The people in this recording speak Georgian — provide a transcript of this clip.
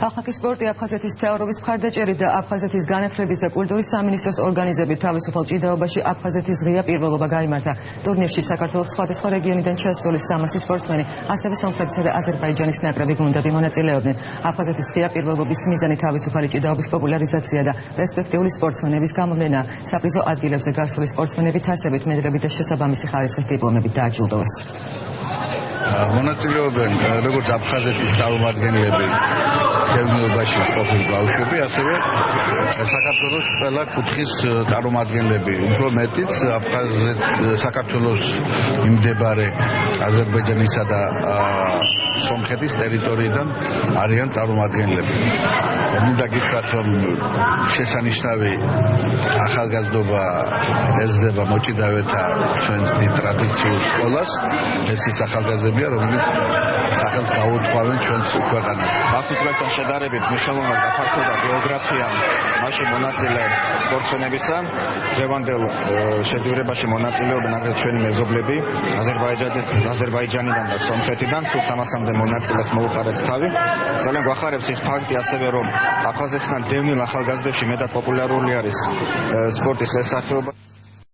ახალქის სპორტი აფხაზეთის მთავრობის მხარდაჭერით და აფხაზეთის განათლების და კულტურის სამინისტროს ორგანიზებით თავისუფალ ჭიდაობაში აფხაზეთის ღია პირველობა გაიმართა. ტურნირში საქართველოს სხვადასხვა რეგიონიდან ჩასული 300 სპორტსმენი, ასევე სომხეთისა და აზერბაიჯანის ნაკრები გუნდები მონაწილეობდნენ. აფხაზეთის ღია პირველობის მიზანი თავისუფალი ჭიდაობის პოპულარიზაცია და პერსპექტიული სპორტსმენების გამოვლენა. საპრიზო ადგილებზე გასული სპორტსმენები თასებით, მედლებით და შესაბამისი ხარისხის დიპლომებით დააჯილდოვეს. მონაწილეობენ როგორც აფხაზეთის წარმომადგენლები დევნილობაში ყოფილი ბავშვები, ასევე საქართველოს ყველა კუთხის წარმომადგენლები, უფრო მეტიც საქართველოს მიმდებარე აზერბაიჯანისა და სომხეთის ტერიტორიიდან არიან წარმომადგენლები. მინდა გითხრათ, რომ შესანიშნავი ახალგაზრდობა ეზრდება მოჭიდავეთა ჩვენ დიდ ტრადიციულ სკოლას. ეს ის ახალგაზრდებია, რომლებიც სახელს გაუთქვამენ ჩვენს ქვეყანას. ასოციაციასთან შედარებით მნიშვნელოვნად გაფართოვდა გეოგრაფია მასში მონაწილე სპორტსმენებისა. დღევანდელ შედივრებაში მონაწილეობენ აგრეთვე ჩვენი მეზობლები აზერბაიჯანიდან და სომხეთიდან, თუ 300-მდე მონაწილეს მოუყარეთ თავი. ძალიან გვახარებს ის ფაქტი ასევე, რომ აფხაზეთიდან დევნილ ახალგაზრდებში მეტად პოპულარული არის სპორტის ეს სახეობა.